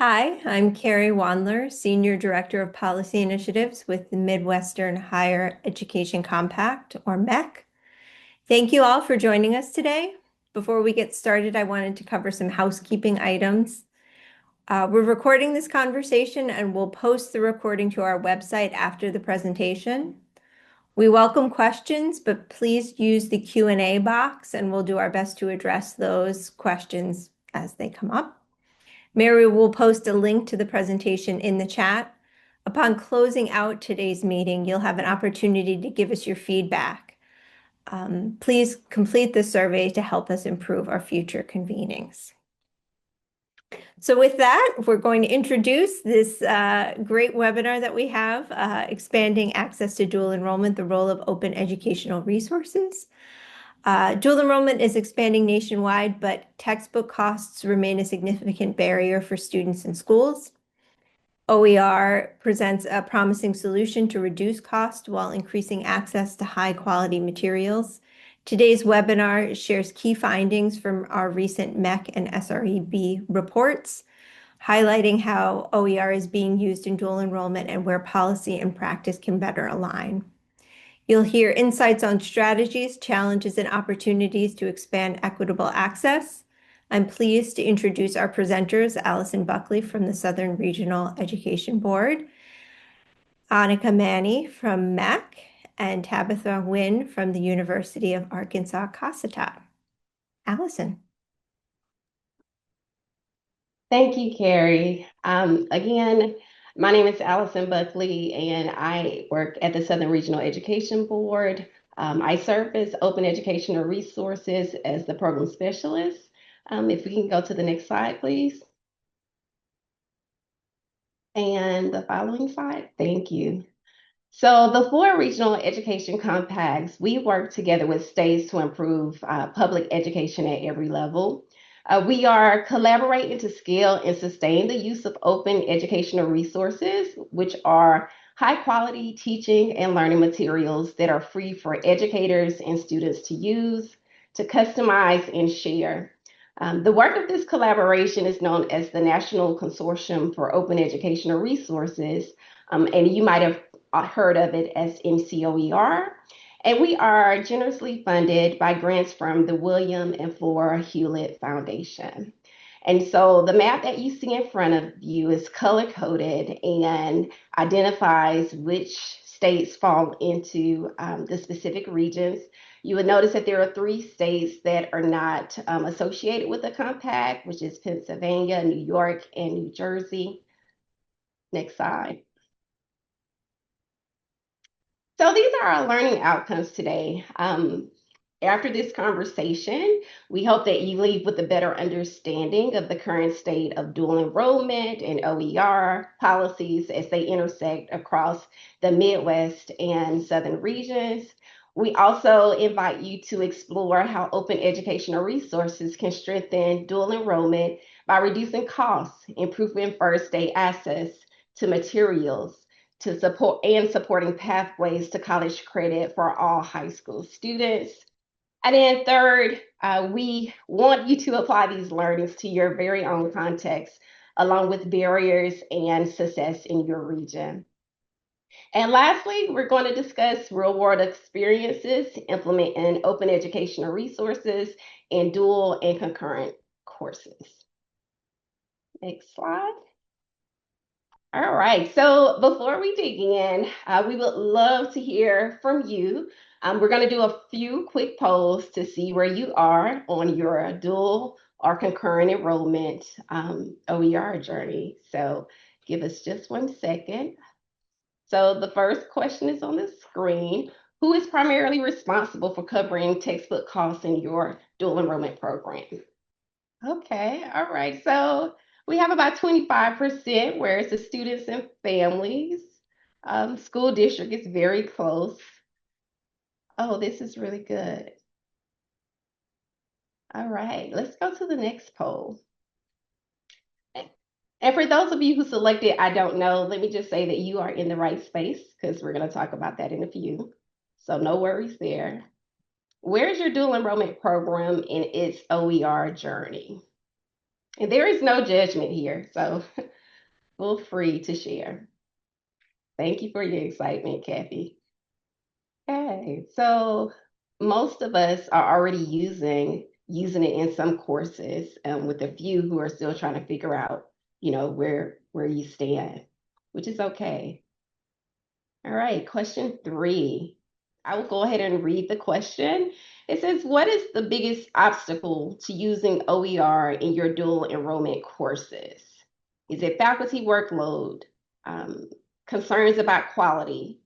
Hi, I'm Carrie Wandler, Senior Director of Policy Initiatives with the Midwestern Higher Education Compact, or MEC. Thank you all for joining us today. Before we get started, I wanted to cover some housekeeping items. We're recording this conversation and we'll post the recording to our website after the presentation. We welcome questions, but please use the Q&A box and we'll do our best to address those questions as they come up. Mary will post a link to the presentation in the chat. Upon closing out today's meeting, you'll have an opportunity to give us your feedback. Please complete the survey to help us improve our future convenings. So with that, we're going to introduce this great webinar that we have, Expanding Access to Dual Enrollment, the Role of Open Educational Resources. Dual enrollment is expanding nationwide, but textbook costs remain a significant barrier for students in schools. OER presents a promising solution to reduce cost while increasing access to high-quality materials. Today's webinar shares key findings from our recent MEC and SREB reports, highlighting how OER is being used in dual enrollment and where policy and practice can better align. You'll hear insights on strategies, challenges, and opportunities to expand equitable access. I'm pleased to introduce our presenters, Allison Buckley from the Southern Regional Education Board, Annika Manny from MEC, and Tabitha Nguyen from the University of Arkansas-Caseta. Allison. Thank you, Carrie. Again, my name is Allison Buckley, and I work at the Southern Regional Education Board. I serve as Open Educational Resources as the program specialist. If we can go to the next slide, please. And the following slide, thank you. So the 4 regional education compacts, we work together with states to improve public education at every level. We are collaborating to scale and sustain the use of open educational resources, which are high quality teaching and learning materials that are free for educators and students to use, to customize and share. The work of this collaboration is known as the National Consortium for Open Educational Resources, and you might have heard of it as NCOER. And we are generously funded by grants from the William and Flora Hewlett Foundation. And so the map that you see in front of you is color-coded and identifies which states fall into the specific regions. You would notice that there are 3 states that are not associated with the compact, which is Pennsylvania, New York, and New Jersey. Next slide. So these are our learning outcomes today. After this conversation, we hope that you leave with a better understanding of the current state of dual enrollment and OER policies as they intersect across the Midwest and Southern regions. We also invite you to explore how open educational resources can strengthen dual enrollment by reducing costs, improving first day access to materials, to supporting pathways to college credit for all high school students. And then third, we want you to apply these learnings to your very own context, along with barriers and success in your region. And lastly, we're going to discuss real-world experiences implementing open educational resources in dual and concurrent courses. Next slide. All right, so before we dig in, we would love to hear from you. We're going to do a few quick polls to see where you are on your dual or concurrent enrollment OER journey. So give us just 1 second. So the first question is on the screen. Who is primarily responsible for covering textbook costs in your dual enrollment program? Okay, all right, so we have about 25%, where it's the students and families. School district is very close. Oh, this is really good. All right, let's go to the next poll. And for those of you who selected I don't know, let me just say that you are in the right space because we're going to talk about that in a few. So no worries there. Where's your dual enrollment program in its OER journey? And there is no judgment here, so feel free to share. Thank you for your excitement, Kathy. Okay, so most of us are already using it in some courses, with a few who are still trying to figure out, where you stand, which is okay. All right, question 3. I will go ahead and read the question. It says, what is the biggest obstacle to using OER in your dual enrollment courses? Is it faculty workload, um, concerns about quality,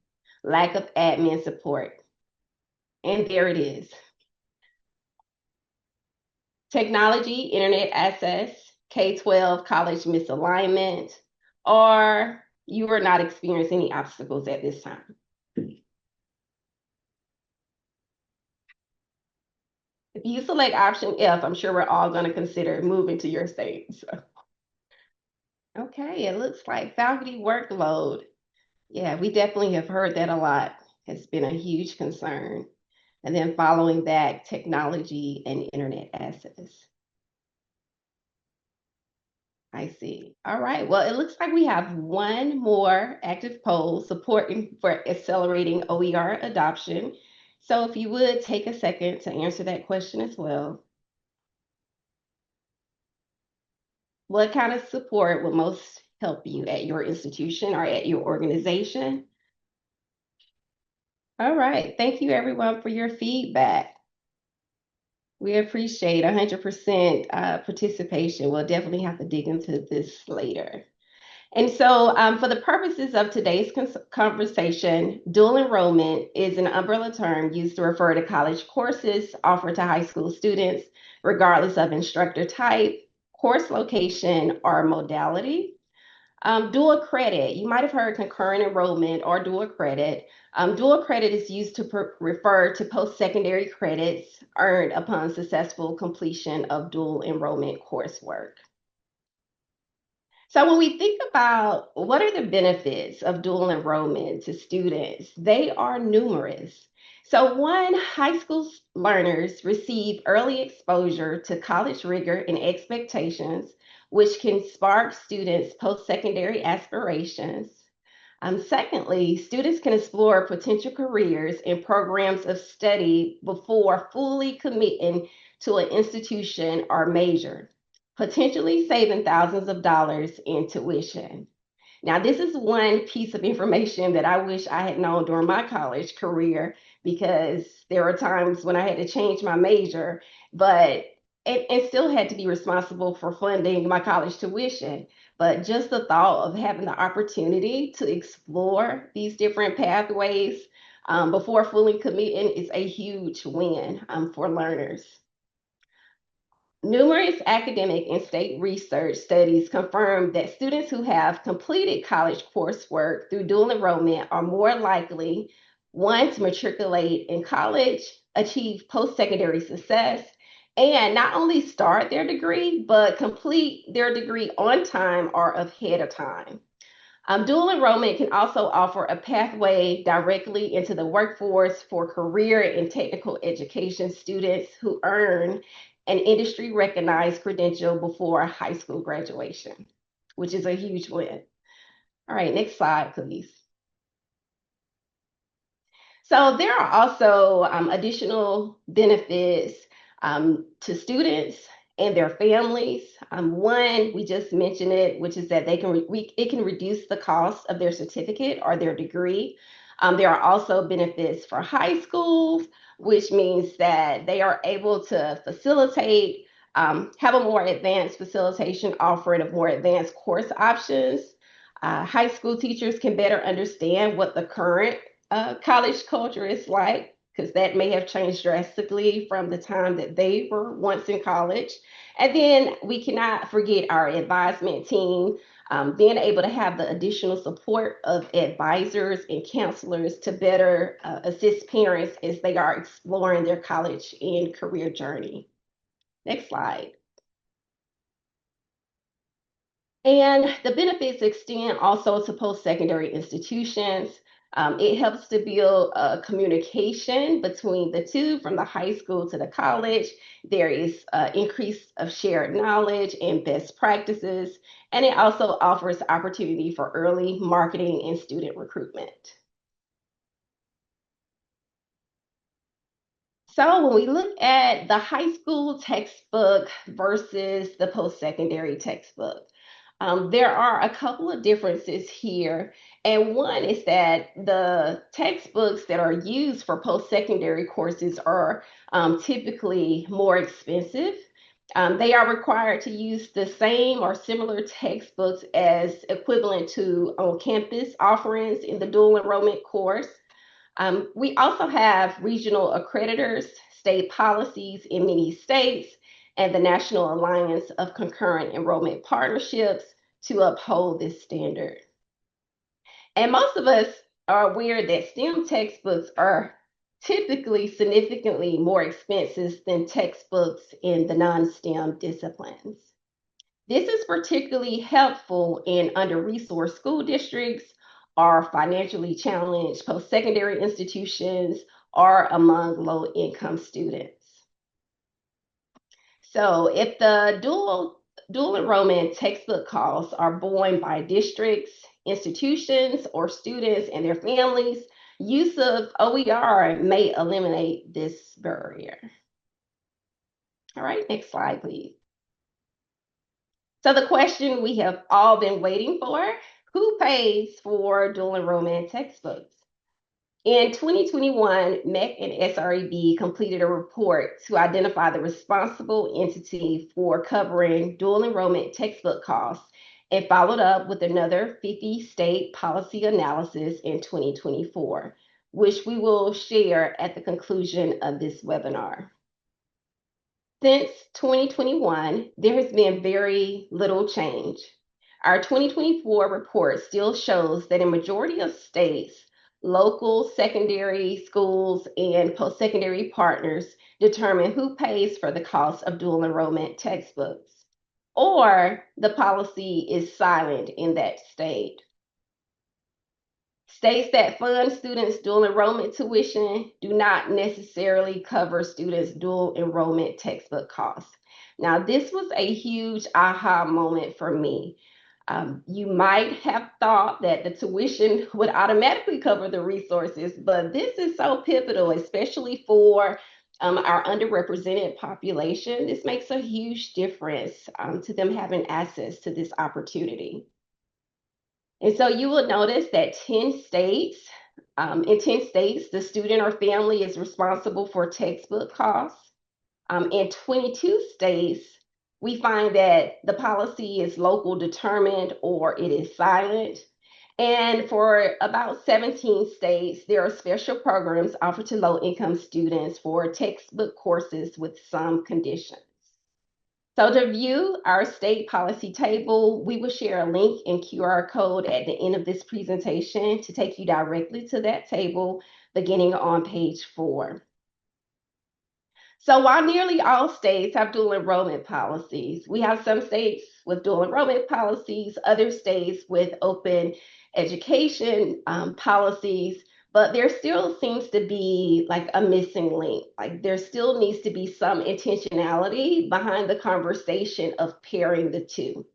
lack of admin support? And there it is. Technology, internet access, K-12 college misalignment, or you are not experiencing any obstacles at this time. If you select option F, I'm sure we're all going to consider moving to your state. So. Okay, it looks like faculty workload. Yeah, we definitely have heard that a lot. Has been a huge concern. And then following that, technology and internet access. I see. All right. Well, it looks like we have one more active poll supporting for accelerating OER adoption. So if you would take a second to answer that question as well. What kind of support would most help you at your institution or at your organization? All right. Thank you, everyone, for your feedback. We appreciate 100% participation. We'll definitely have to dig into this later. And so, for the purposes of today's conversation, dual enrollment is an umbrella term used to refer to college courses offered to high school students, regardless of instructor type, course location, or modality. Dual credit, you might have heard concurrent enrollment or dual credit. Dual credit is used to refer to post-secondary credits earned upon successful completion of dual enrollment coursework. So when we think about what are the benefits of dual enrollment to students, they are numerous. So one, high school learners receive early exposure to college rigor and expectations, which can spark students' post-secondary aspirations. Secondly, students can explore potential careers and programs of study before fully committing to an institution or major, potentially saving thousands of dollars in tuition. Now, this is one piece of information that I wish I had known during my college career because there were times when I had to change my major, but and still had to be responsible for funding my college tuition. But just the thought of having the opportunity to explore these different pathways before fully committing is a huge win for learners. Numerous academic and state research studies confirm that students who have completed college coursework through dual enrollment are more likely, one, to matriculate in college, achieve post-secondary success, and not only start their degree, but complete their degree on time or ahead of time. Dual enrollment can also offer a pathway directly into the workforce for career and technical education students who earn an industry recognized credential before high school graduation, which is a huge win. All right, next slide, please. So there are also additional benefits to students and their families. One, we just mentioned it, which is that it can reduce the cost of their certificate or their degree. There are also benefits for high schools, which means that they are able to facilitate, have a more advanced facilitation offering of more advanced course options. High school teachers can better understand what the current college culture is like, because that may have changed drastically from the time that they were once in college. And then we cannot forget our advisement team, being able to have the additional support of advisors and counselors to better assist parents as they are exploring their college and career journey. Next slide. And the benefits extend also to post-secondary institutions. It helps to build a communication between the two from the high school to the college. There is increase of shared knowledge and best practices, and it also offers opportunity for early marketing and student recruitment. So when we look at the high school textbook versus the post-secondary textbook, there are a couple of differences here. And one is that the textbooks that are used for post-secondary courses are typically more expensive. They are required to use the same or similar textbooks as equivalent to on-campus offerings in the dual enrollment course. We also have regional accreditors, state policies in many states, and the National Alliance of Concurrent Enrollment Partnerships to uphold this standard. And most of us are aware that STEM textbooks are typically significantly more expensive than textbooks in the non-STEM disciplines. This is particularly helpful in under-resourced school districts or financially challenged post-secondary institutions or among low-income students. So if the dual enrollment textbook costs are borne by districts, institutions, or students and their families, use of OER may eliminate this barrier. All right, next slide, please. So the question we have all been waiting for, who pays for dual enrollment textbooks? In 2021, MEC and SREB completed a report to identify the responsible entity for covering dual enrollment textbook costs and followed up with another 50 state policy analysis in 2024, which we will share at the conclusion of this webinar. Since 2021, there has been very little change. Our 2024 report still shows that in majority of states, local secondary schools and post-secondary partners determine who pays for the cost of dual enrollment textbooks, or the policy is silent in that state. States that fund students' dual enrollment tuition do not necessarily cover students' dual enrollment textbook costs. Now, this was a huge aha moment for me. You might have thought that the tuition would automatically cover the resources, but this is so pivotal, especially for our underrepresented population. This makes a huge difference to them having access to this opportunity. And so you will notice that 10 states, in 10 states, the student or family is responsible for textbook costs. In 22 states, we find that the policy is local determined or it is silent. And for about 17 states, there are special programs offered to low-income students for textbook courses with some conditions. So to view our state policy table, we will share a link and QR code at the end of this presentation to take you directly to that table beginning on page 4. So while nearly all states have dual enrollment policies, we have some states with dual enrollment policies, other states with open education policies, but there still seems to be like a missing link. Like there still needs to be some intentionality behind the conversation of pairing the two.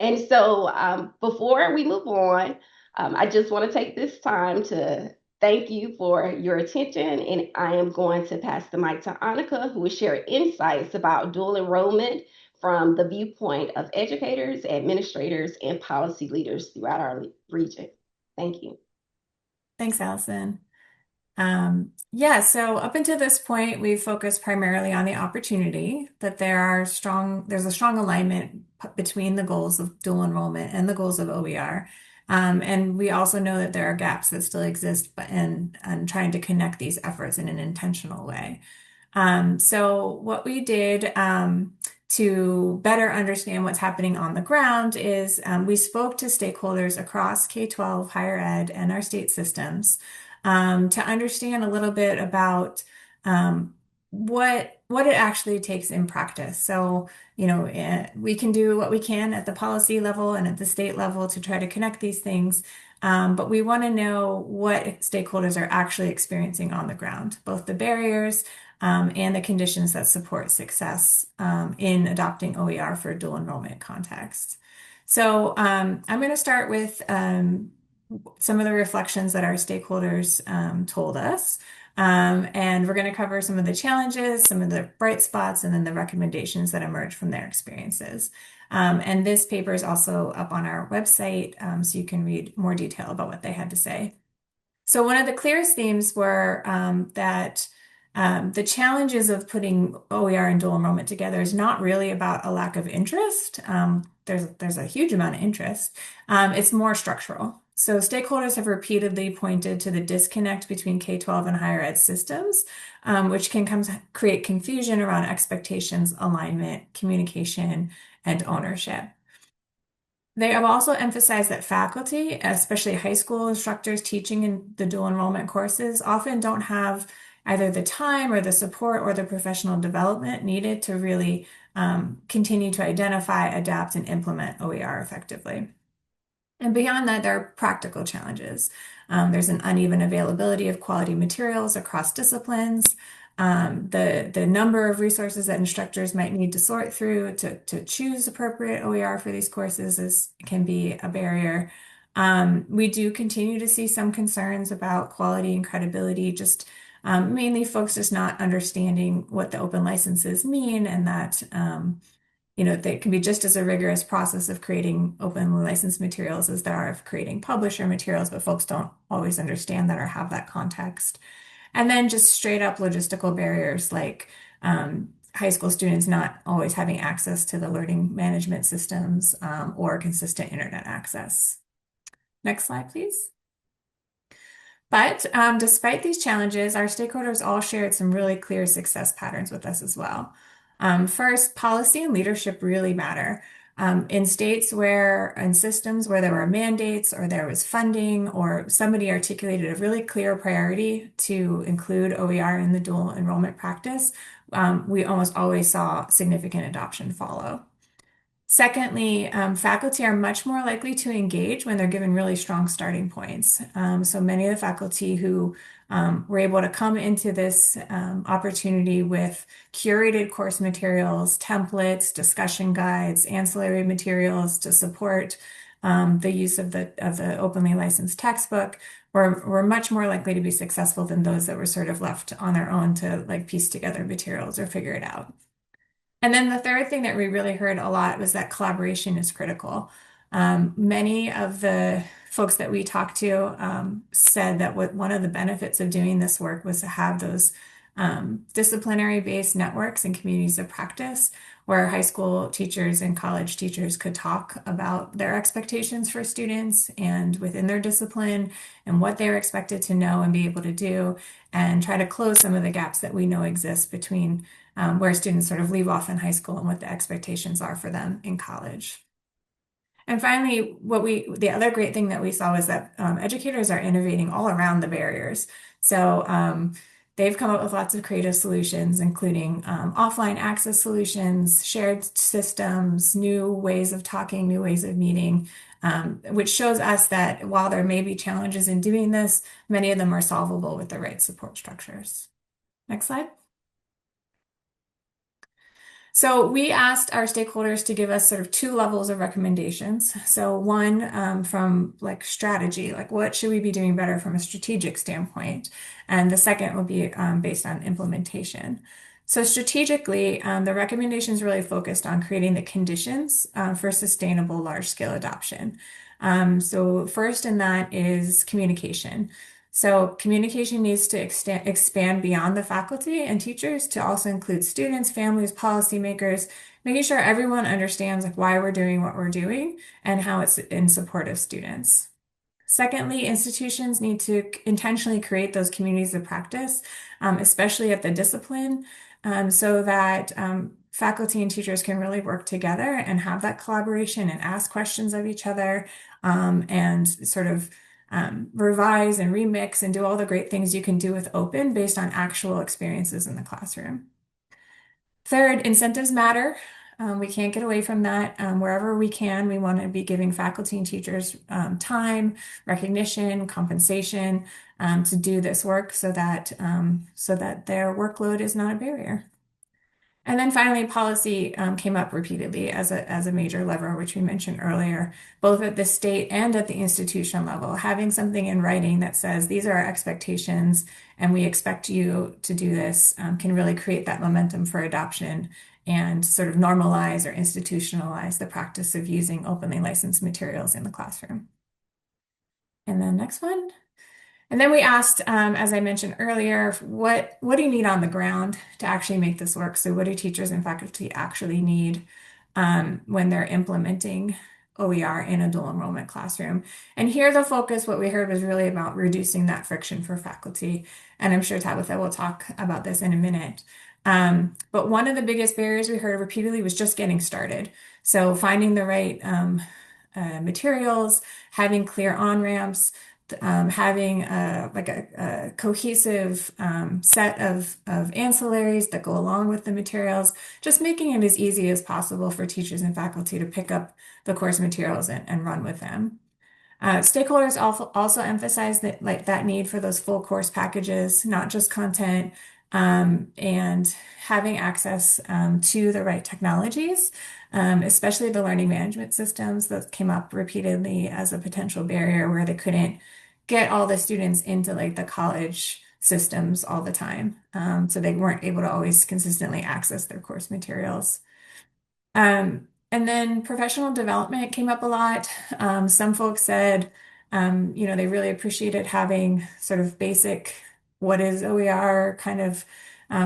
And so before we move on, I just want to take this time to thank you for your attention. And I am going to pass the mic to Annika, who will share insights about dual enrollment from the viewpoint of educators, administrators, and policy leaders throughout our region. Thank you. Thanks, Allison. Yeah, so up until this point, we've focused primarily on the opportunity that there's a strong alignment between the goals of dual enrollment and the goals of OER. And we also know that there are gaps that still exist and trying to connect these efforts in an intentional way. So what we did to better understand what's happening on the ground is we spoke to stakeholders across K-12, higher ed, and our state systems to understand a little bit about what what it actually takes in practice. So, we can do what we can at the policy level and at the state level to try to connect these things. But we want to know what stakeholders are actually experiencing on the ground, both the barriers and the conditions that support success in adopting OER for dual enrollment contexts. So I'm going to start with some of the reflections that our stakeholders told us. And we're going to cover some of the challenges, some of the bright spots, and then the recommendations that emerge from their experiences. And this paper is also up on our website, so you can read more detail about what they had to say. So one of the clearest themes were that the challenges of putting OER and dual enrollment together is not really about a lack of interest. There's a huge amount of interest. It's more structural. So stakeholders have repeatedly pointed to the disconnect between K-12 and higher ed systems, which can create confusion around expectations, alignment, communication, and ownership. They have also emphasized that faculty, especially high school instructors teaching in the dual enrollment courses, often don't have either the time or the support or the professional development needed to really continue to identify, adapt, and implement OER effectively. And beyond that, there are practical challenges. There's an uneven availability of quality materials across disciplines. The number of resources that instructors might need to sort through to choose appropriate OER for these courses can be a barrier. We do continue to see some concerns about quality and credibility, just mainly folks just not understanding what the open licenses mean, and that they can be just as a rigorous process of creating open license materials as there are of creating publisher materials, but folks don't always understand that or have that context. And then just straight up logistical barriers like high school students not always having access to the learning management systems or consistent internet access. Next slide, please. But despite these challenges, our stakeholders all shared some really clear success patterns with us as well. First, policy and leadership really matter. In states in systems where there were mandates or there was funding or somebody articulated a really clear priority to include OER in the dual enrollment practice, we almost always saw significant adoption follow. Secondly, faculty are much more likely to engage when they're given really strong starting points. So many of the faculty who were able to come into this opportunity with curated course materials, templates, discussion guides, ancillary materials to support the use of the openly licensed textbook were much more likely to be successful than those that were sort of left on their own to piece together materials or figure it out. And then the third thing that we really heard a lot was that collaboration is critical. Many of the folks that we talked to said that one of the benefits of doing this work was to have those disciplinary-based networks and communities of practice where high school teachers and college teachers could talk about their expectations for students and within their discipline and what they're expected to know and be able to do, and try to close some of the gaps that we know exist between where students sort of leave off in high school and what the expectations are for them in college. And finally, the other great thing that we saw was that educators are innovating all around the barriers. So they've come up with lots of creative solutions, including offline access solutions, shared systems, new ways of talking, new ways of meeting, which shows us that while there may be challenges in doing this, many of them are solvable with the right support structures. Next slide. So we asked our stakeholders to give us sort of two levels of recommendations. So one from strategy, what should we be doing better from a strategic standpoint? And the second would be based on implementation. So strategically, the recommendations really focused on creating the conditions for sustainable large-scale adoption. So first in that is communication. So communication needs to expand beyond the faculty and teachers to also include students, families, policymakers, making sure everyone understands why we're doing what we're doing and how it's in support of students. Secondly, institutions need to intentionally create those communities of practice, especially at the discipline, so that faculty and teachers can really work together and have that collaboration and ask questions of each other and sort of revise and remix and do all the great things you can do with open based on actual experiences in the classroom. Third, incentives matter. We can't get away from that. Wherever we can, we want to be giving faculty and teachers time, recognition, compensation to do this work so that their workload is not a barrier. And then finally, policy came up repeatedly as a major lever, which we mentioned earlier, both at the state and at the institution level. Having something in writing that says these are our expectations and we expect you to do this can really create that momentum for adoption and sort of normalize or institutionalize the practice of using openly licensed materials in the classroom. And then next one. And then we asked, as I mentioned earlier, what do you need on the ground to actually make this work? So what do teachers and faculty actually need when they're implementing OER in a dual enrollment classroom? And here the focus, what we heard was really about reducing that friction for faculty. And I'm sure Tabitha will talk about this in a minute. But one of the biggest barriers we heard repeatedly was just getting started. So finding the right materials, having clear on-ramps, having a cohesive set of ancillaries that go along with the materials, just making it as easy as possible for teachers and faculty to pick up the course materials and run with them. Stakeholders also emphasize that need for those full course packages, not just content, and having access to the right technologies, especially the learning management systems that came up repeatedly as a potential barrier where they couldn't get all the students into like the college systems all the time. So they weren't able to always consistently access their course materials. And then professional development came up a lot. Some folks said, they really appreciated having sort of basic, what is OER kind of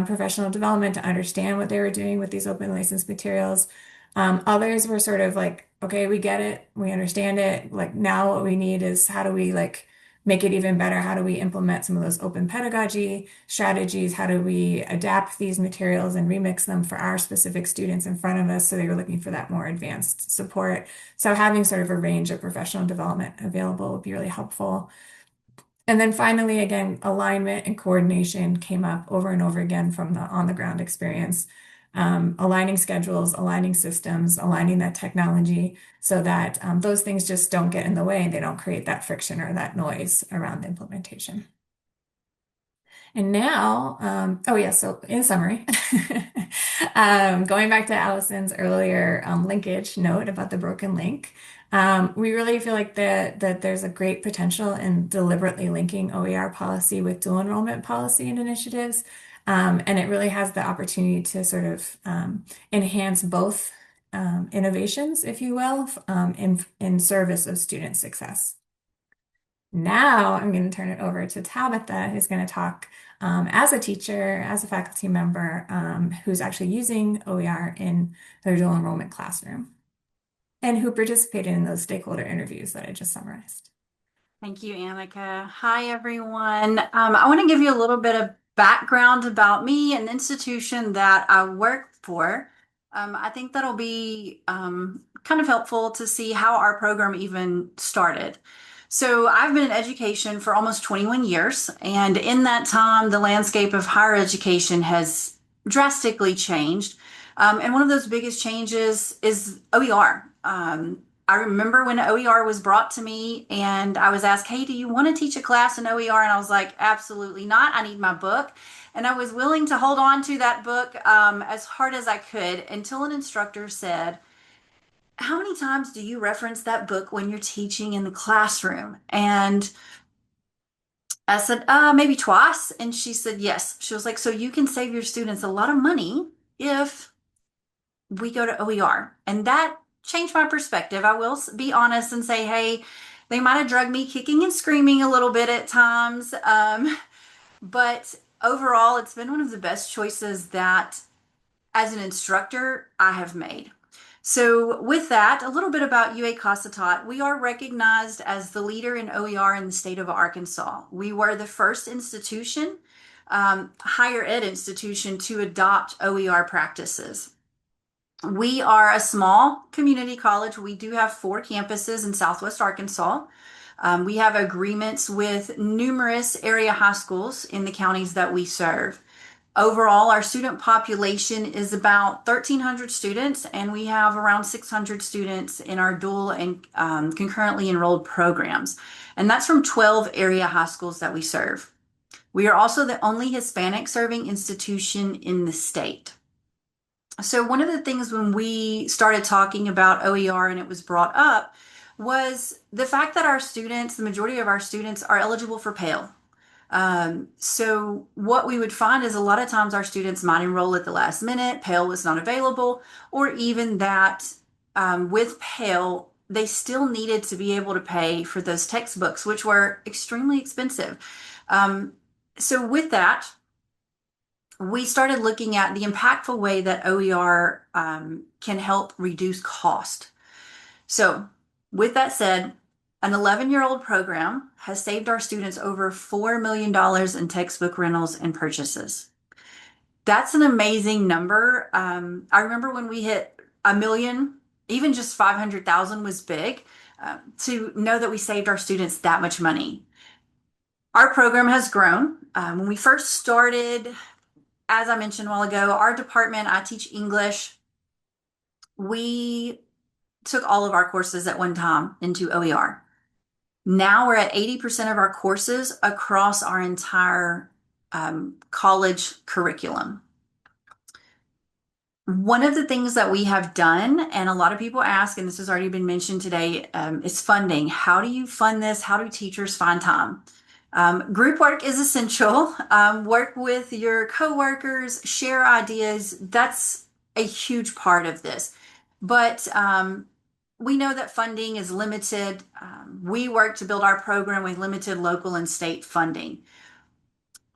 professional development to understand what they were doing with these open license materials. Others were sort of like, okay, we get it, we understand it. Like now what we need is how do we like make it even better? How do we implement some of those open pedagogy strategies? How do we adapt these materials and remix them for our specific students in front of us? So they were looking for that more advanced support. So having sort of a range of professional development available would be really helpful. And then finally, again, alignment and coordination came up over and over again from the on-the-ground experience. Aligning schedules, aligning systems, aligning that technology so that those things just don't get in the way and they don't create that friction or that noise around the implementation. And now, so in summary, going back to Allison's earlier linkage note about the broken link, we really feel like that there's a great potential in deliberately linking OER policy with dual enrollment policy and initiatives. And it really has the opportunity to sort of enhance both innovations, if you will, in service of student success. Now I'm going to turn it over to Tabitha, who's going to talk as a teacher, as a faculty member, who's actually using OER in their dual enrollment classroom and who participated in those stakeholder interviews that I just summarized. Thank you, Annika. Hi, everyone. I want to give you a little bit of background about me and the institution that I work for. I think that'll be kind of helpful to see how our program even started. So I've been in education for almost 21 years, and in that time, the landscape of higher education has drastically changed. And one of those biggest changes is OER. I remember when OER was brought to me and I was asked, hey, do you want to teach a class in OER? And I was like, absolutely not. I need my book. And I was willing to hold on to that book as hard as I could until an instructor said, how many times do you reference that book when you're teaching in the classroom? And I said, maybe twice. And she said, yes. She was like, so you can save your students a lot of money if we go to OER. And that changed my perspective. I will be honest and say, hey, they might have drugged me kicking and screaming a little bit at times. But overall, it's been one of the best choices that as an instructor I have made. So with that, a little bit about UA Cossatot. We are recognized as the leader in OER in the state of Arkansas. We were the first institution, higher ed institution, to adopt OER practices. We are a small community college. We do have 4 campuses in Southwest Arkansas. We have agreements with numerous area high schools in the counties that we serve. Overall, our student population is about 1,300 students, and we have around 600 students in our dual and concurrently enrolled programs. And that's from 12 area high schools that we serve. We are also the only Hispanic serving institution in the state. So one of the things when we started talking about OER and it was brought up was the fact that our students, the majority of our students, are eligible for Pell. So what we would find is a lot of times our students might enroll at the last minute, Pell was not available, or even that with Pell, they still needed to be able to pay for those textbooks, which were extremely expensive. So with that, we started looking at the impactful way that OER can help reduce cost. So with that said, an 11-year-old program has saved our students over $4 million in textbook rentals and purchases. That's an amazing number. I remember when we hit a million, even just 500,000 was big, to know that we saved our students that much money. Our program has grown. When we first started, as I mentioned a while ago, our department, I teach English. We took all of our courses at one time into OER. Now we're at 80% of our courses across our entire college curriculum. One of the things that we have done, and a lot of people ask, and this has already been mentioned today, is funding. How do you fund this? How do teachers find time? Group work is essential. Work with your coworkers, share ideas. That's a huge part of this. But we know that funding is limited. We work to build our program with limited local and state funding.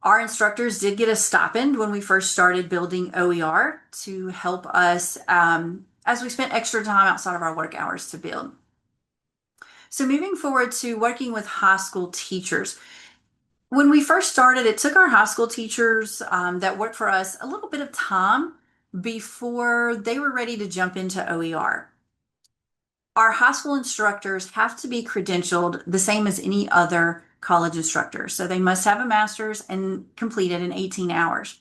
Our instructors did get a stipend when we first started building OER to help us as we spent extra time outside of our work hours to build. So moving forward to working with high school teachers. When we first started, it took our high school teachers that worked for us a little bit of time before they were ready to jump into OER. Our high school instructors have to be credentialed the same as any other college instructor. So they must have a master's and complete it in 18 hours.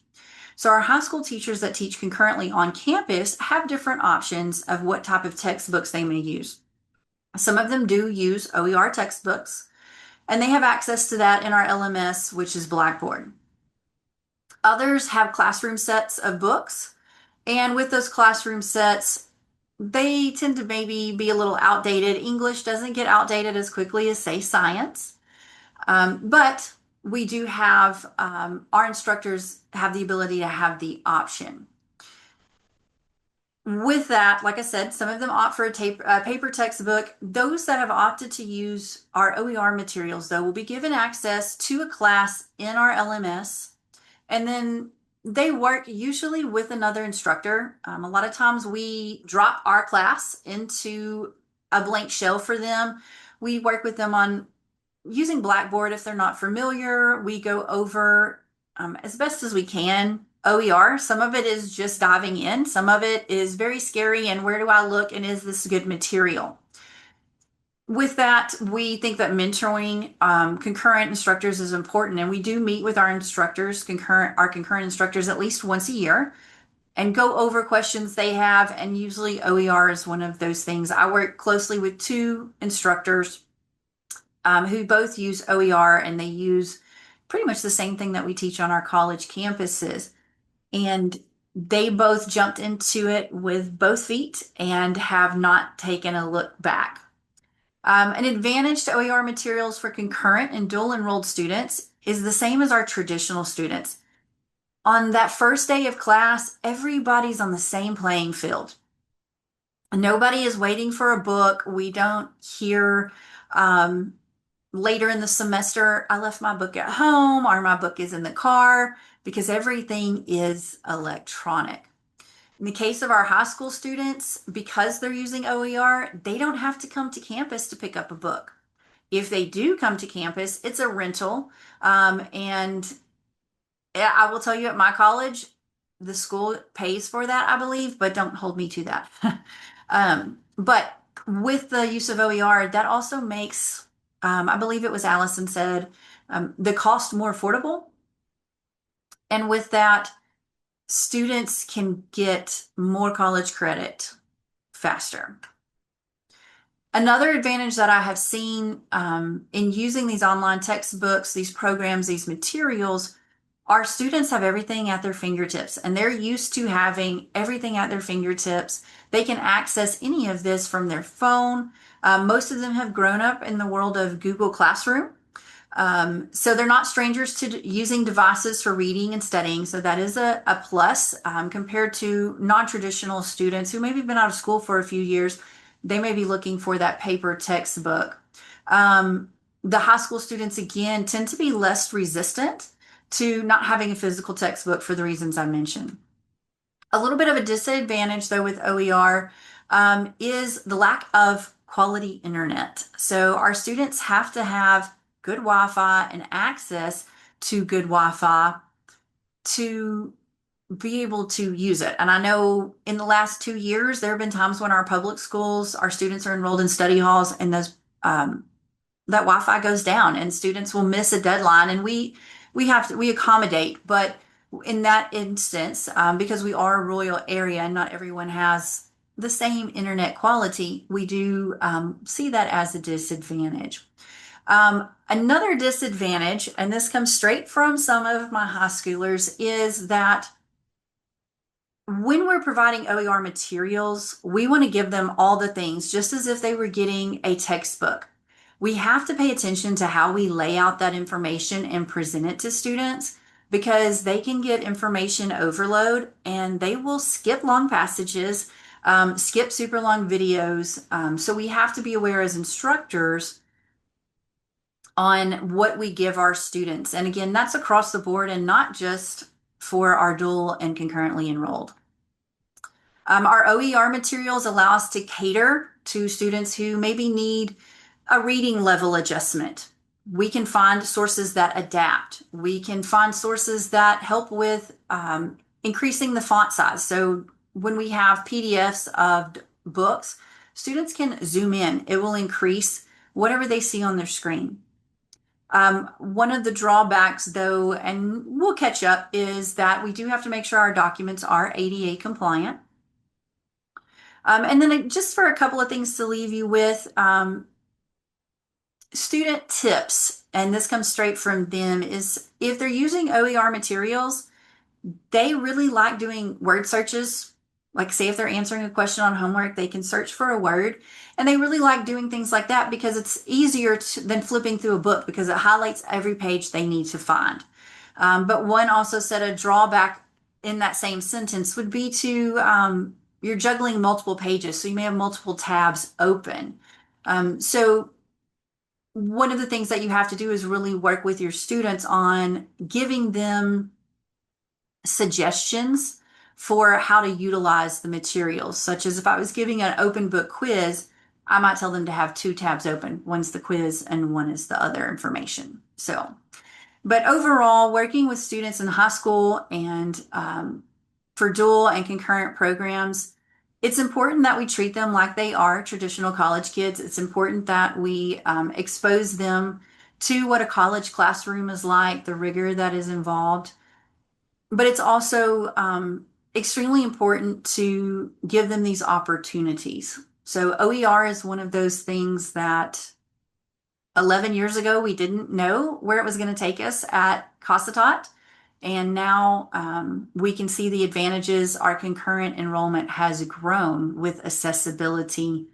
So our high school teachers that teach concurrently on campus have different options of what type of textbooks they may use. Some of them do use OER textbooks, and they have access to that in our LMS, which is Blackboard. Others have classroom sets of books, and with those classroom sets, they tend to maybe be a little outdated. English doesn't get outdated as quickly as, say, science. But we do have, our instructors have the ability to have the option. With that, like I said, some of them opt for a paper textbook. Those that have opted to use our OER materials, though, will be given access to a class in our LMS, and then they work usually with another instructor. A lot of times we drop our class into a blank shell for them. We work with them on using Blackboard if they're not familiar. We go over as best as we can OER. Some of it is just diving in. Some of it is very scary and where do I look and is this good material? With that, we think that mentoring concurrent instructors is important, and we do meet with our instructors, our concurrent instructors, at least once a year and go over questions they have, and usually OER is one of those things. I work closely with two instructors who both use OER, and they use pretty much the same thing that we teach on our college campuses. And they both jumped into it with both feet and have not taken a look back. An advantage to OER materials for concurrent and dual enrolled students is the same as our traditional students. On that first day of class, everybody's on the same playing field. Nobody is waiting for a book. We don't hear later in the semester, I left my book at home or my book is in the car, because everything is electronic. In the case of our high school students, because they're using OER, they don't have to come to campus to pick up a book. If they do come to campus, it's a rental. And I will tell you at my college, the school pays for that, I believe, but don't hold me to that. But with the use of OER, that also makes, I believe it was Allison said, the cost more affordable. And with that, students can get more college credit faster. Another advantage that I have seen in using these online textbooks, these programs, these materials, our students have everything at their fingertips, and they're used to having everything at their fingertips. They can access any of this from their phone. Most of them have grown up in the world of Google Classroom. So they're not strangers to using devices for reading and studying. So that is a plus compared to non-traditional students who maybe been out of school for a few years. They may be looking for that paper textbook. The high school students, again, tend to be less resistant to not having a physical textbook for the reasons I mentioned. A little bit of a disadvantage, though, with OER is the lack of quality internet. So our students have to have good Wi-Fi and access to good Wi-Fi to be able to use it. And I know in the last 2 years, there have been times when our public schools, our students are enrolled in study halls, and those that Wi-Fi goes down, and students will miss a deadline, and we accommodate. But in that instance, because we are a rural area and not everyone has the same internet quality, we do see that as a disadvantage. Another disadvantage, and this comes straight from some of my high schoolers, is that when we're providing OER materials, we want to give them all the things just as if they were getting a textbook. We have to pay attention to how we lay out that information and present it to students, because they can get information overload and they will skip long passages, skip super long videos. So we have to be aware as instructors on what we give our students. And again, that's across the board and not just for our dual and concurrently enrolled. Our OER materials allow us to cater to students who maybe need a reading level adjustment. We can find sources that adapt. We can find sources that help with increasing the font size. So when we have PDFs of books, students can zoom in. It will increase whatever they see on their screen. One of the drawbacks, though, and we'll catch up, is that we do have to make sure our documents are ADA compliant. And then just for a couple of things to leave you with, student tips, and this comes straight from them, is if they're using OER materials, they really like doing word searches. Like, say if they're answering a question on homework, they can search for a word, and they really like doing things like that because it's easier than flipping through a book, because it highlights every page they need to find. But one also said a drawback in that same sentence would be to you're juggling multiple pages, so you may have multiple tabs open. So one of the things that you have to do is really work with your students on giving them suggestions for how to utilize the materials, such as if I was giving an open book quiz, I might tell them to have 2 tabs open. One's the quiz and one is the other information. So, but overall, working with students in high school and for dual and concurrent programs, it's important that we treat them like they are traditional college kids. It's important that we expose them to what a college classroom is like, the rigor that is involved. But it's also extremely important to give them these opportunities. So OER is one of those things that 11 years ago, we didn't know where it was going to take us at Cossatot. And now we can see the advantages. Our concurrent enrollment has grown with accessibility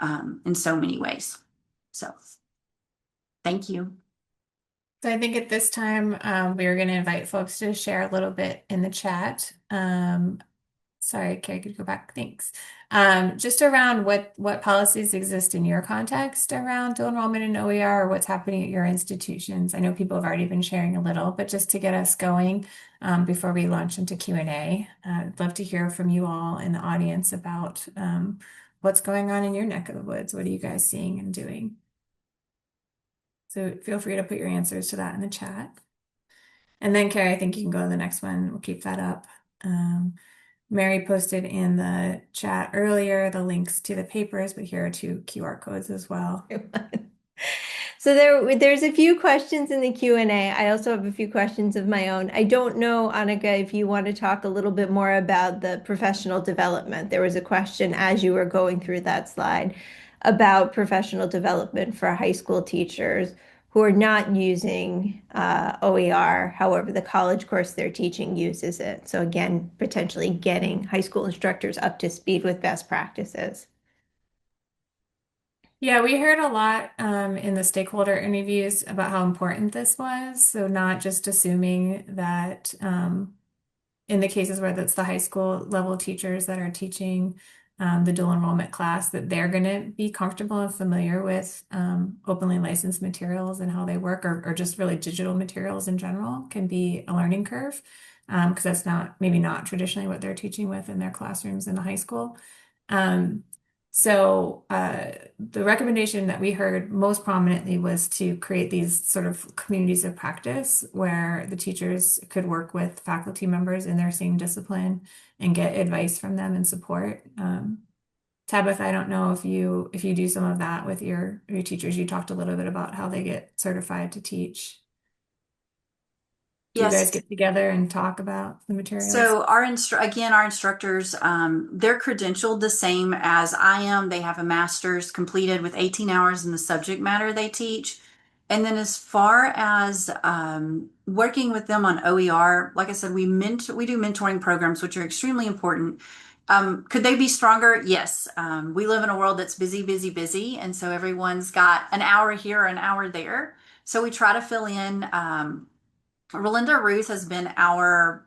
in so many ways. So thank you. So I think at this time, we are going to invite folks to share a little bit in the chat. Sorry, Carrie, could you go back? Thanks. Just around what policies exist in your context around dual enrollment in OER, or what's happening at your institutions. I know people have already been sharing a little, but just to get us going before we launch into Q&A, I'd love to hear from you all in the audience about what's going on in your neck of the woods. What are you guys seeing and doing? So feel free to put your answers to that in the chat. And then Carrie, I think you can go to the next one. We'll keep that up. Mary posted in the chat earlier the links to the papers, but here are 2 QR codes as well. So there's a few questions in the Q&A. I also have a few questions of my own. I don't know, Annika, if you want to talk a little bit more about the professional development. There was a question as you were going through that slide about professional development for high school teachers who are not using OER. However, the college course they're teaching uses it. So again, potentially getting high school instructors up to speed with best practices. Yeah, we heard a lot in the stakeholder interviews about how important this was. So not just assuming that in the cases where that's the high school level teachers that are teaching the dual enrollment class, that they're going to be comfortable and familiar with openly licensed materials and how they work, or just really digital materials in general can be a learning curve because that's maybe not traditionally what they're teaching with in their classrooms in the high school. Um, so the recommendation that we heard most prominently was to create these sort of communities of practice where the teachers could work with faculty members in their same discipline and get advice from them and support. Tabitha, I don't know if you do some of that with your teachers. You talked a little bit about how they get certified to teach. Do you guys Yes. get together and talk about the materials? So our instructors, they're credentialed the same as I am. They have a master's completed with 18 hours in the subject matter they teach. And then as far as working with them on OER, like I said, we do mentoring programs, which are extremely important. Could they be stronger? Yes. We live in a world that's busy, busy, busy, and so everyone's got an hour here, an hour there. So we try to fill in. Relinda Ruth has been our,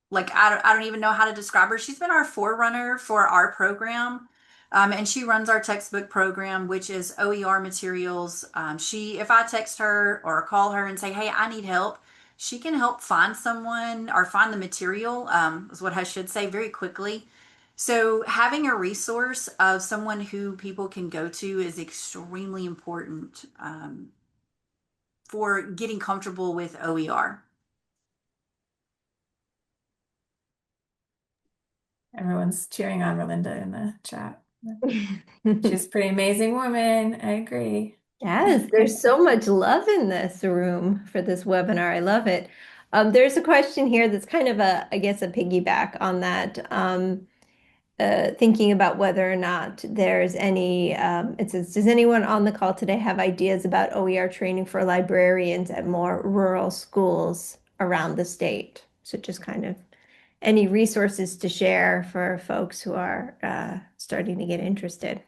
like, I don't even know how to describe her. She's been our forerunner for our program. And she runs our textbook program, which is OER materials. If I text her or call her and say, hey, I need help, she can help find someone or find the material, is what I should say, very quickly. So having a resource of someone who people can go to is extremely important for getting comfortable with OER. Everyone's cheering on Relinda in the chat. She's a pretty amazing woman. I agree. Yes, there's so much love in this room for this webinar. I love it. There's a question here that's kind of I guess, a piggyback on that. Thinking about whether or not there's any, it says, does anyone on the call today have ideas about OER training for librarians at more rural schools around the state? So just kind of any resources to share for folks who are starting to get interested.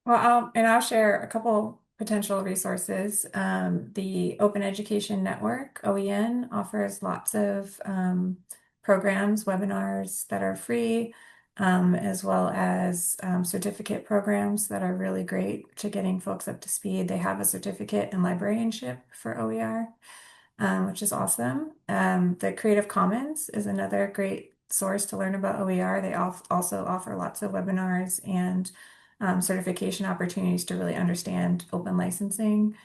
Well, I'll share a couple potential resources. The Open Education Network, OEN, offers lots of programs, webinars that are free, as well as certificate programs that are really great to getting folks up to speed. They have a certificate in librarianship for OER, which is awesome. The Creative Commons is another great source to learn about OER. They also offer lots of webinars and certification opportunities to really understand open licensing.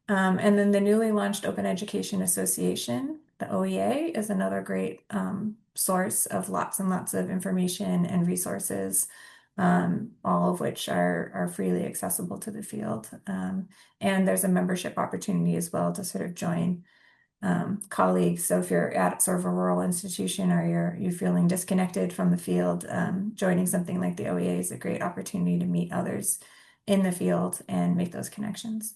And then the newly launched Open Education Association, the OEA, is another great source of lots and lots of information and resources, all of which are freely accessible to the field. And there's a membership opportunity as well to sort of join colleagues. So if you're at sort of a rural institution or you're feeling disconnected from the field, joining something like the OEA is a great opportunity to meet others in the field and make those connections.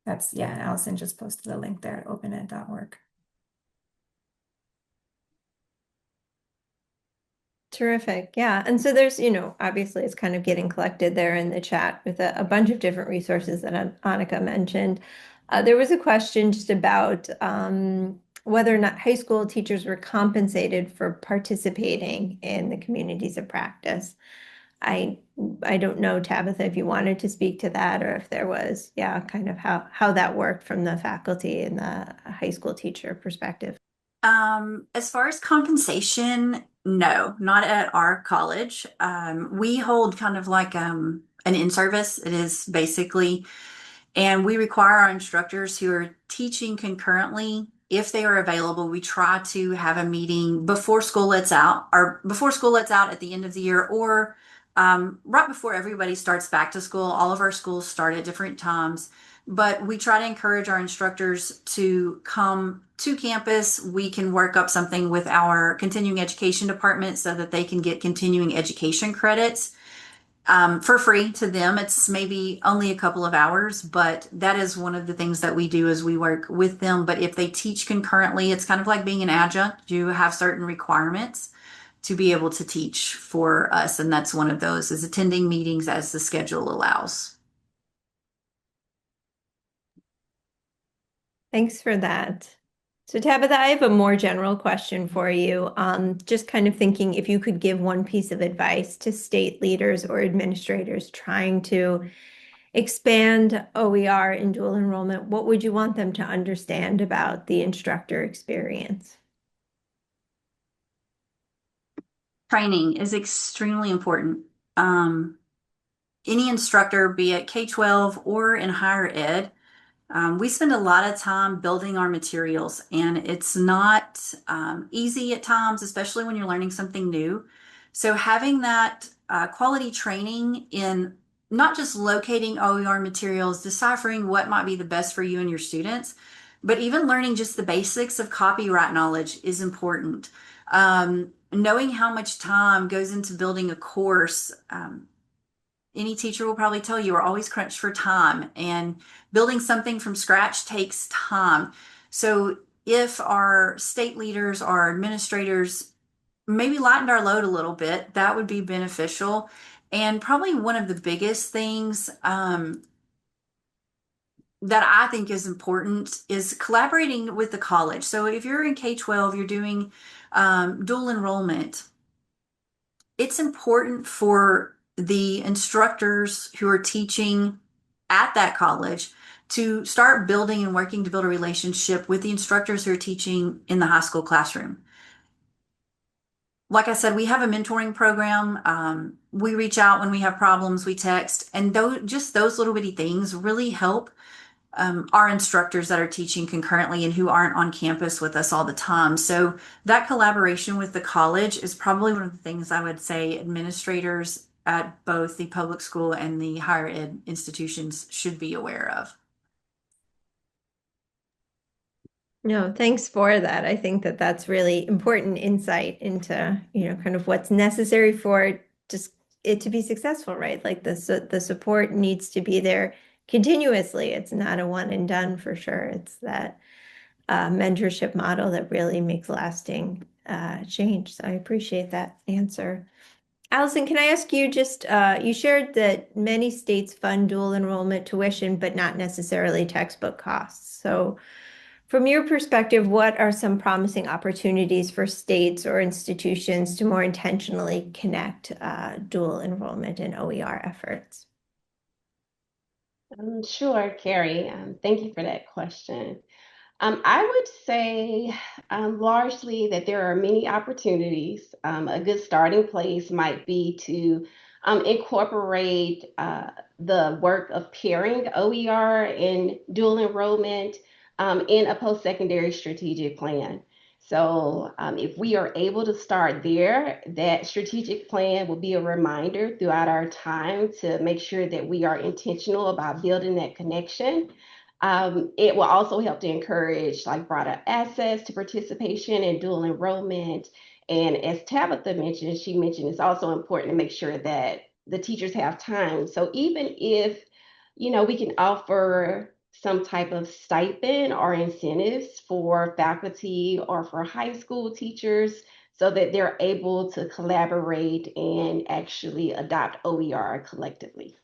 Allison just posted a link there at opened.org. Terrific. Yeah. And so there's, obviously it's kind of getting collected there in the chat with a bunch of different resources that Annika mentioned. There was a question just about whether or not high school teachers were compensated for participating in the communities of practice. I don't know, Tabitha, if you wanted to speak to that or if there was, kind of how that worked from the faculty and the high school teacher perspective. As far as compensation, no, not at our college. We hold kind of like an in-service. It is basically, and we require our instructors who are teaching concurrently, if they are available, we try to have a meeting before school lets out, or before school lets out at the end of the year, or right before everybody starts back to school. All of our schools start at different times, but we try to encourage our instructors to come to campus. We can work up something with our continuing education department so that they can get continuing education credits for free to them. It's maybe only a couple of hours, but that is one of the things that we do is we work with them. But if they teach concurrently, it's kind of like being an adjunct. You have certain requirements to be able to teach for us. And that's one of those is attending meetings as the schedule allows. Thanks for that. So Tabitha, I have a more general question for you. Just kind of thinking if you could give one piece of advice to state leaders or administrators trying to expand OER and dual enrollment, what would you want them to understand about the instructor experience? Training is extremely important. Any instructor, be it K-12 or in higher ed, we spend a lot of time building our materials, and it's not easy at times, especially when you're learning something new. So having that quality training in not just locating OER materials, deciphering what might be the best for you and your students, but even learning just the basics of copyright knowledge is important. Knowing how much time goes into building a course. Any teacher will probably tell you we're always crunched for time, and building something from scratch takes time. So if our state leaders, our administrators maybe lightened our load a little bit, that would be beneficial. And probably one of the biggest things that I think is important is collaborating with the college. So if you're in K-12, you're doing dual enrollment, it's important for the instructors who are teaching at that college to start building and working to build a relationship with the instructors who are teaching in the high school classroom. Like I said, we have a mentoring program. We reach out when we have problems, we text, and just those little bitty things really help our instructors that are teaching concurrently and who aren't on campus with us all the time. So that collaboration with the college is probably one of the things I would say administrators at both the public school and the higher ed institutions should be aware of. No, thanks for that. I think that that's really important insight into, kind of what's necessary for just it to be successful, right? Like the support needs to be there continuously. It's not a one and done for sure. It's that mentorship model that really makes lasting change. So I appreciate that answer. Allison, can I ask you just, you shared that many states fund dual enrollment tuition, but not necessarily textbook costs. So from your perspective, what are some promising opportunities for states or institutions to more intentionally connect dual enrollment and OER efforts? Sure, Carrie. Thank you for that question. I would say largely that there are many opportunities. A good starting place might be to incorporate the work of pairing OER and dual enrollment in a post-secondary strategic plan. So if we are able to start there, that strategic plan will be a reminder throughout our time to make sure that we are intentional about building that connection. It will also help to encourage like broader access to participation in dual enrollment. And as Tabitha mentioned, she mentioned it's also important to make sure that the teachers have time. So even if, we can offer some type of stipend or incentives for faculty or for high school teachers so that they're able to collaborate and actually adopt OER collectively.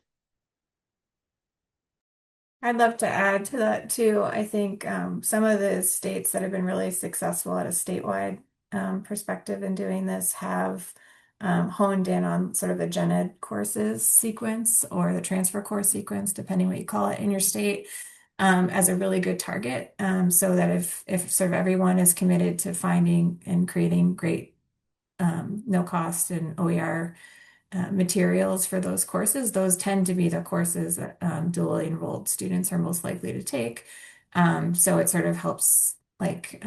I'd love to add to that too. I think some of the states that have been really successful at a statewide perspective in doing this have honed in on sort of the gen ed courses sequence or the transfer course sequence, depending what you call it in your state, as a really good target. So that if sort of everyone is committed to finding and creating great no cost and OER materials for those courses, those tend to be the courses that dually enrolled students are most likely to take. So it sort of helps like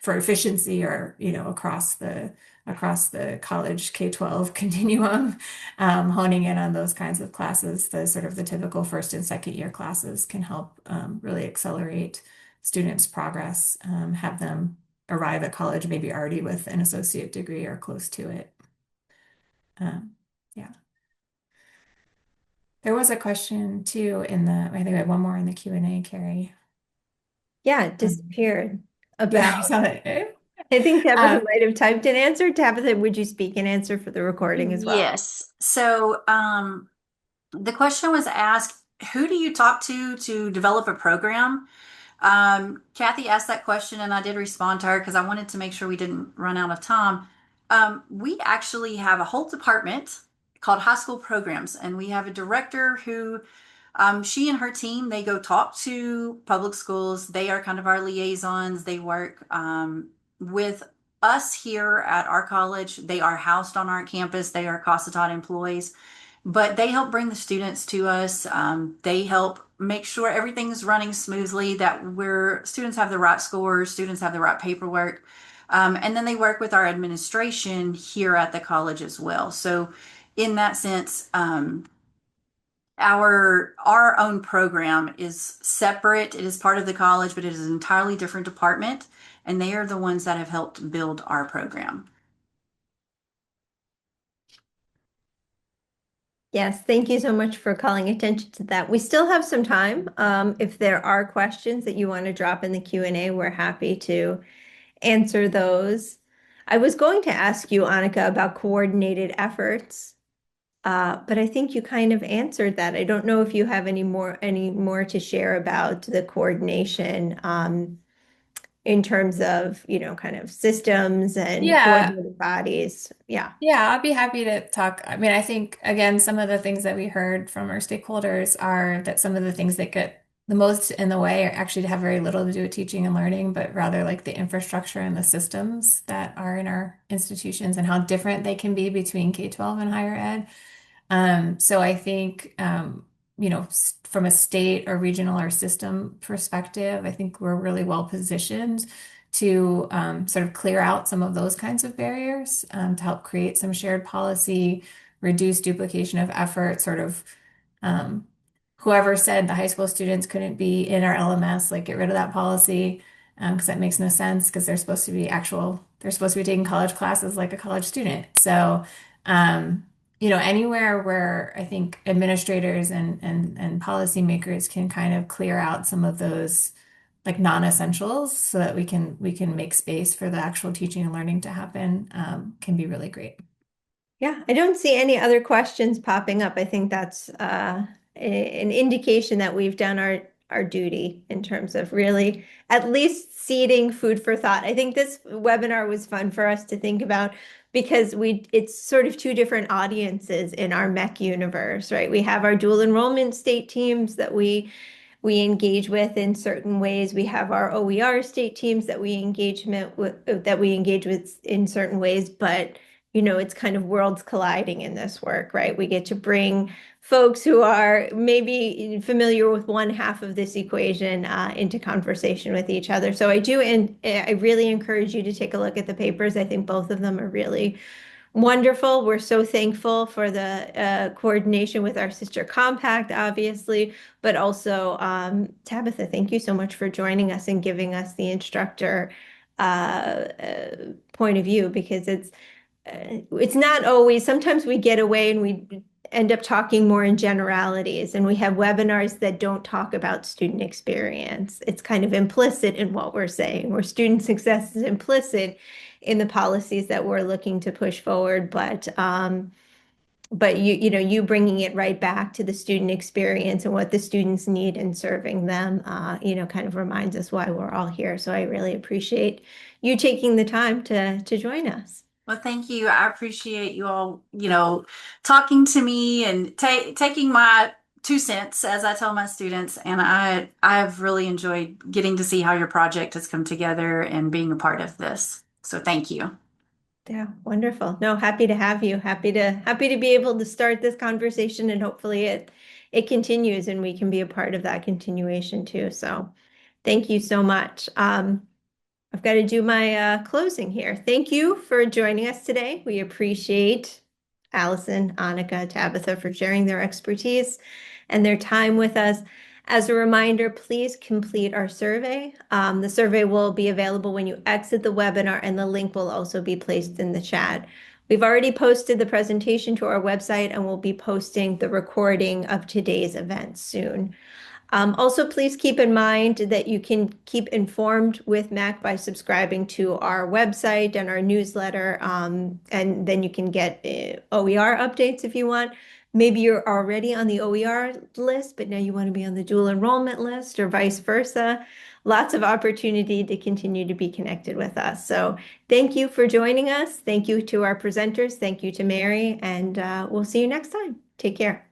for efficiency or, across the college K-12 continuum, honing in on those kinds of classes, the sort of the typical first and second year classes can help really accelerate students' progress, have them arrive at college maybe already with an associate degree or close to it. Yeah. There was a question too I think we had one more in the Q&A, Carrie. Yeah, it Um, disappeared yeah, I about. saw it. I think Tabitha Um, might have typed an answer. Tabitha, would you speak an answer for the recording as well? Yes. So, the question was asked, who do you talk to develop a program? Kathy asked that question, and I did respond to her because I wanted to make sure we didn't run out of time. We actually have a whole department called High School Programs, and we have a director who, she and her team, they go talk to public schools. They are kind of our liaisons. They work with us here at our college. They are housed on our campus. They are CASA employees, but they help bring the students to us. They help make sure everything's running smoothly, that students have the right scores, students have the right paperwork. And then they work with our administration here at the college as well. So in that sense, our own program is separate. It is part of the college, but it is an entirely different department, and they are the ones that have helped build our program. Yes, thank you so much for calling attention to that. We still have some time. If there are questions that you want to drop in the Q&A, we're happy to answer those. I was going to ask you, Annika, about coordinated efforts, but I think you kind of answered that. I don't know if you have any more to share about the coordination in terms of, kind of systems and yeah, coordinated bodies. Yeah. Yeah, I'll be happy to talk. I mean, I think, again, some of the things that we heard from our stakeholders are that some of the things that get the most in the way are actually have very little to do with teaching and learning, but rather like the infrastructure and the systems that are in our institutions and how different they can be between K-12 and higher ed. So I think, from a state or regional or system perspective, I think we're really well positioned to sort of clear out some of those kinds of barriers, to help create some shared policy, reduce duplication of effort, sort of um, whoever said the high school students couldn't be in our LMS, like get rid of that policy, because that makes no sense because they're supposed to be taking college classes like a college student. So, anywhere where I think administrators and policymakers can kind of clear out some of those like non-essentials so that we can make space for the actual teaching and learning to happen, can be really great. Yeah, I don't see any other questions popping up. I think that's an indication that we've done our duty in terms of really at least seeding food for thought. I think this webinar was fun for us to think about because it's sort of two different audiences in our MEC universe, right? We have our dual enrollment state teams that we engage with in certain ways. We have our OER state teams that we engage with in certain ways, but it's kind of worlds colliding in this work, right? We get to bring folks who are maybe familiar with one half of this equation into conversation with each other. So I do, and I really encourage you to take a look at the papers. I think both of them are really wonderful. We're so thankful for the coordination with our sister compact, obviously, but also Tabitha, thank you so much for joining us and giving us the instructor point of view because it's not always, sometimes we get away and we end up talking more in generalities, and we have webinars that don't talk about student experience. It's kind of implicit in what we're saying, where student success is implicit in the policies that we're looking to push forward, but you bringing it right back to the student experience and what the students need and serving them, kind of reminds us why we're all here. So I really appreciate you taking the time to join us. Well, thank you. I appreciate you all, talking to me and taking my 2 cents, as I tell my students. And I've really enjoyed getting to see how your project has come together and being a part of this. So thank you. Yeah, wonderful. No, happy to have you. Happy to be able to start this conversation, and hopefully it continues and we can be a part of that continuation too. So thank you so much. I've got to do my closing here. Thank you for joining us today. We appreciate Allison, Annika, Tabitha for sharing their expertise and their time with us. As a reminder, please complete our survey. The survey will be available when you exit the webinar, and the link will also be placed in the chat. We've already posted the presentation to our website, and we'll be posting the recording of today's event soon. Also, please keep in mind that you can keep informed with MAC by subscribing to our website and our newsletter, and then you can get OER updates if you want. Maybe you're already on the OER list, but now you want to be on the dual enrollment list or vice versa. Lots of opportunity to continue to be connected with us. So thank you for joining us. Thank you to our presenters. Thank you to Mary, and we'll see you next time. Take care.